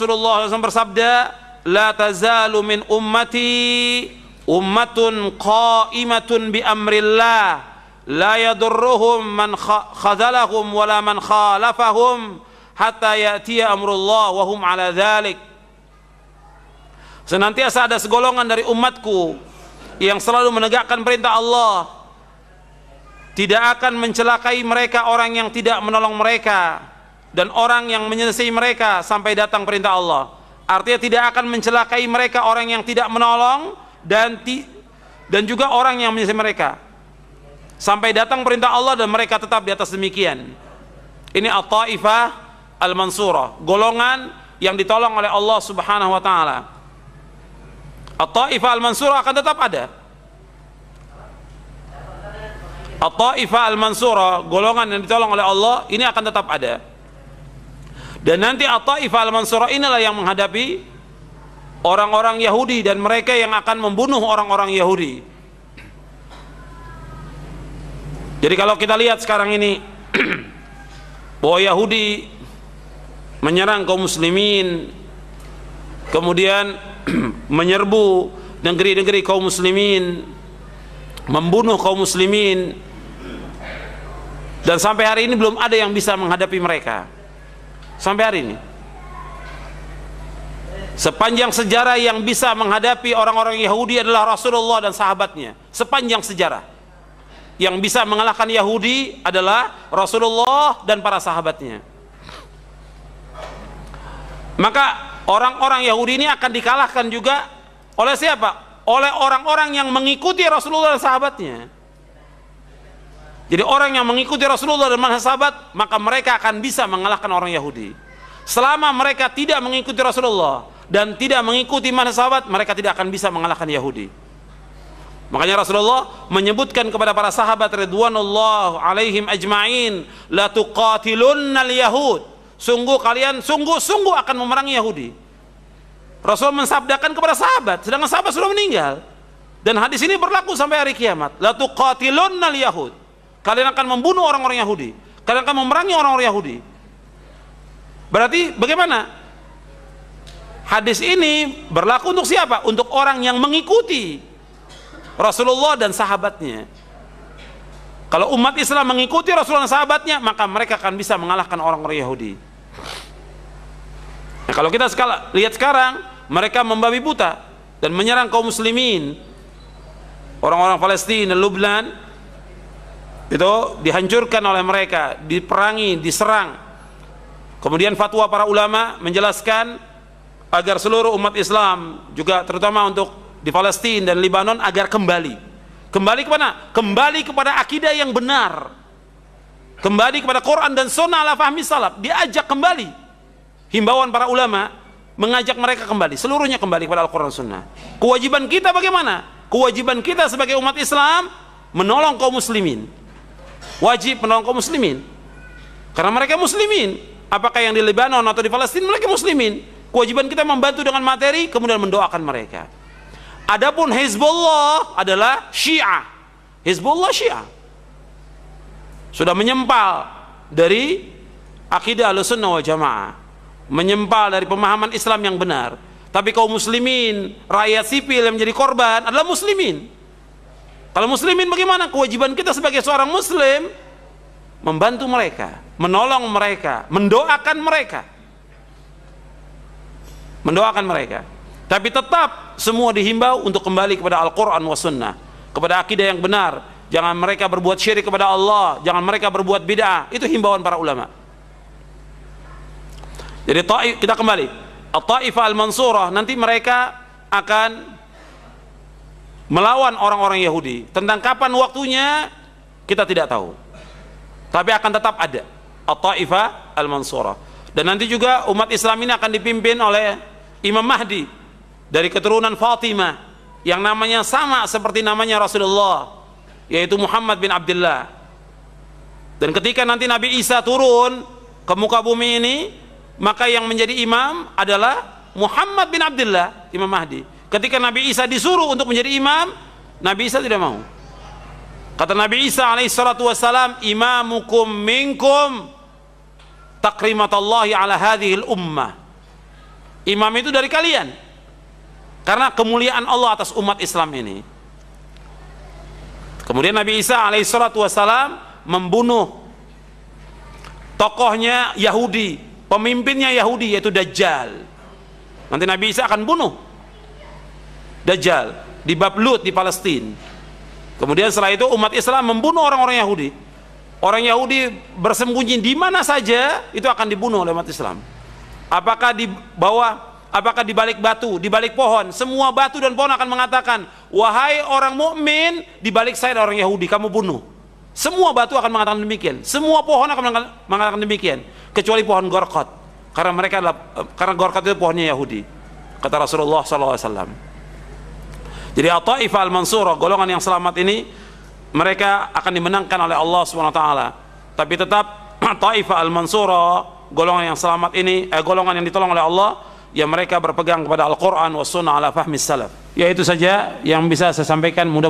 Rasulullah SAW bersabda, la tazalu min ummati ummatun qa'imatun bi amrillah la yadurruhum man khazalahum wala man khalafahum hatta ya'tiya amrullah wa hum ala dhalik. Senantiasa ada segolongan dari umatku yang selalu menegakkan perintah Allah, tidak akan mencelakai mereka orang yang tidak menolong mereka dan orang yang menyelesaikan mereka sampai datang perintah Allah. Artinya tidak akan mencelakai mereka orang yang tidak menolong dan juga orang yang menyelesaikan mereka sampai datang perintah Allah dan mereka tetap di atas demikian. Ini at-Taifah al-Mansurah, golongan yang ditolong oleh Allah Subhanahu wa taala. At-Taifah al-Mansurah akan tetap ada. At-Taifah al-Mansurah, golongan yang ditolong oleh Allah, ini akan tetap ada. Dan nanti At-Taifah al-Mansurah inilah yang menghadapi orang-orang Yahudi dan mereka yang akan membunuh orang-orang Yahudi. Jadi kalau kita lihat sekarang ini bahwa Yahudi menyerang kaum muslimin, kemudian menyerbu negeri-negeri kaum muslimin, membunuh kaum muslimin, dan sampai hari ini belum ada yang bisa menghadapi mereka. Sampai hari ini sepanjang sejarah yang bisa menghadapi orang-orang Yahudi adalah Rasulullah dan sahabatnya. Sepanjang sejarah yang bisa mengalahkan Yahudi adalah Rasulullah dan para sahabatnya. Maka orang-orang Yahudi ini akan dikalahkan juga oleh siapa? Oleh orang-orang yang mengikuti Rasulullah dan sahabatnya. Jadi orang yang mengikuti Rasulullah dan sahabat, maka mereka akan bisa mengalahkan orang Yahudi. Selama mereka tidak mengikuti Rasulullah dan tidak mengikuti sahabat, mereka tidak akan bisa mengalahkan Yahudi. Makanya Rasulullah menyebutkan kepada para sahabat ridwanullah alaihim ajma'in, la tuqatilunnal yahud, sungguh kalian sungguh-sungguh akan memerangi Yahudi. Rasul mensabdakan kepada sahabat, sedangkan sahabat sudah meninggal. Dan hadis ini berlaku sampai hari kiamat. La tuqatilunnal yahud, kalian akan membunuh orang-orang Yahudi, kalian akan memerangi orang-orang Yahudi. Berarti bagaimana? Hadis ini berlaku untuk siapa? Untuk orang yang mengikuti Rasulullah dan sahabatnya. Kalau umat Islam mengikuti Rasulullah dan sahabatnya, maka mereka akan bisa mengalahkan orang-orang Yahudi. Nah, kalau kita lihat sekarang, mereka membabi buta dan menyerang kaum muslimin. Orang-orang Palestina, Lubnan itu dihancurkan oleh mereka, diperangi, diserang. Kemudian fatwa para ulama menjelaskan agar seluruh umat Islam, juga terutama untuk di Palestina dan Lebanon, agar kembali kemana? Kembali kepada akidah yang benar, kembali kepada Quran dan Sunnah ala fahmi salaf. Diajak kembali, himbauan para ulama mengajak mereka kembali, seluruhnya kembali kepada Al-Quran dan Sunnah. Kewajiban kita bagaimana? Kewajiban kita sebagai umat Islam menolong kaum muslimin, wajib menolong kaum muslimin karena mereka muslimin. Apakah yang di Lebanon atau di Palestina, mereka muslimin. Kewajiban kita membantu dengan materi, kemudian mendoakan mereka. Adapun Hizbullah adalah Syiah. Hizbullah Syiah sudah menyempal dari akidah Ahlussunnah wal Jamaah, menyempal dari pemahaman Islam yang benar. Tapi kaum muslimin, rakyat sipil yang menjadi korban adalah muslimin. Kalau muslimin bagaimana? Kewajiban kita sebagai seorang muslim membantu mereka, menolong mereka, mendoakan mereka. Mendoakan mereka. Tapi tetap semua dihimbau untuk kembali kepada Al-Quran wa Sunnah, kepada akidah yang benar. Jangan mereka berbuat syirik kepada Allah, jangan mereka berbuat bid'ah. Itu himbauan para ulama. Jadi kita kembali, At-Taifah al-Mansurah, nanti mereka akan melawan orang-orang Yahudi. Tentang kapan waktunya kita tidak tahu, tapi akan tetap ada At-Taifah al-Mansurah. Dan nanti juga umat Islam ini akan dipimpin oleh Imam Mahdi dari keturunan Fatimah, yang namanya sama seperti namanya Rasulullah, yaitu Muhammad bin Abdullah. Dan ketika nanti Nabi Isa turun ke muka bumi ini, maka yang menjadi imam adalah Muhammad bin Abdullah, Imam Mahdi. Ketika Nabi Isa disuruh untuk menjadi imam, Nabi Isa tidak mau. Kata Nabi Isa alaihissalatu wassalam, imamukum minkum takrimatallahi ala hadhil ummah. imam itu dari kalian, karena kemuliaan Allah atas umat Islam ini. Kemudian Nabi Isa alaihissalatu wassalam membunuh tokohnya Yahudi, pemimpinnya Yahudi, yaitu Dajjal. Nanti Nabi Isa akan bunuh Dajjal di bab Lut di Palestina. Kemudian setelah itu umat Islam membunuh orang-orang Yahudi. Orang Yahudi bersembunyi di mana saja, itu akan dibunuh oleh umat Islam. Apakah di bawah, apakah di balik batu, di balik pohon, semua batu dan pohon akan mengatakan, wahai orang mukmin, di balik saya ada orang Yahudi, kamu bunuh. Semua batu akan mengatakan demikian, semua pohon akan mengatakan demikian, kecuali pohon Gorqat, karena Gorqat itu pohonnya Yahudi, kata Rasulullah SAW. Jadi At-Taifah Al-Mansurah, golongan yang selamat ini, mereka akan dimenangkan oleh Allah SWT. Tapi tetap Taifah Al-Mansurah, golongan yang selamat ini, golongan yang ditolong oleh Allah, ya mereka berpegang kepada Al-Quran wa sunnah ala fahmi salaf. Ya itu saja yang bisa saya sampaikan. Mudah